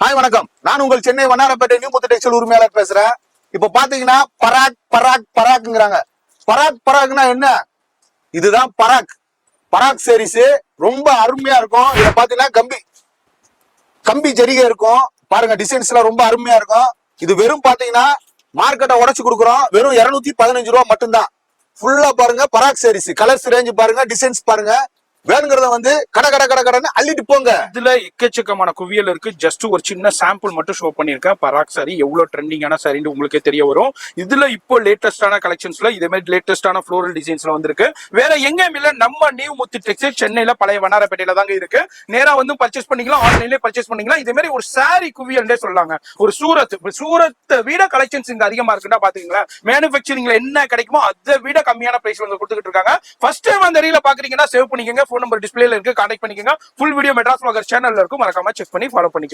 Hi வணக்கம். நான் உங்கள் சென்னை வண்ணாரப்பேட்டை நியூ முத்து டெக்ஸ்டைல் உரிமையாளர் பேசுறேன். இப்ப பாத்தீங்கன்னா பராக் பராக் பராக்ங்கிறாங்க. பராக் பராக்னா என்ன? இதுதான் பராக். பராக் சாரீஸ் ரொம்ப அருமையா இருக்கும். இத பாத்தீங்கன்னா கம்பி ஜரிகை இருக்கும். பாருங்க டிசைன்ஸ் எல்லாம் ரொம்ப அருமையா இருக்கும். இது வெறும் பாத்தீங்கன்னா மார்க்கெட்டை உடைச்சு கொடுக்குறோம். வெறும் 215 ரூபா மட்டும்தான். ஃபுல்லா பாருங்க பராக் சாரீஸ். கலர்ஸ் ரேஞ்ச் பாருங்க, டிசைன்ஸ் பாருங்க. வேணுங்கிறத வந்து கடன்னு அள்ளிட்டு போங்க. இதுல எக்கச்சக்கமான குவியல் இருக்கு. ஜஸ்ட் ஒரு சின்ன சாம்பிள் மட்டும் ஷோ பண்ணிருக்கேன். பராக் சாரி எவ்வளவு ட்ரெண்டிங்கான சாரின்னு உங்களுக்கே தெரிய வரும். இதுல இப்போ லேட்டஸ்டான கலெக்ஷன்ஸ்ல இதே மாதிரி லேட்டஸ்டான ஃப்ளோரல் டிசைன்ஸ்ல வந்திருக்கு. வேற எங்கேயும் இல்ல, நம்ம நியூ முத்து டெக்ஸ்டைல் சென்னையில பழைய வண்ணாரப்பேட்டையில தாங்க இருக்கு. நேரா வந்து பர்ச்சேஸ் பண்ணிக்கலாம், ஆன்லைன்லயே பர்ச்சேஸ் பண்ணிக்கலாம். இதே மாதிரி ஒரு சாரி குவியல்னே சொல்லலாங்க. ஒரு சூரத்தை விட கலெக்ஷன்ஸ் இங்க அதிகமா இருக்குன்னா பாத்தீங்களா, மேனுபேக்சரிங்ல என்ன கிடைக்குமோ அதை விட கம்மியான பிரைஸ் வந்து கொடுத்துட்டு இருக்காங்க. ஃபர்ஸ்ட் டைம் அந்த ரீல பாக்குறீங்கன்னா சேவ் பண்ணிக்கங்க. ஃபோன் நம்பர் டிஸ்பிளேல இருக்கு, கான்டாக்ட் பண்ணிக்கங்க. ஃபுல் வீடியோ மெட்ராஸ் vlogger சேனல்ல இருக்கும், மறக்காம செக் பண்ணி ஃபாலோ பண்ணிக்கங்க.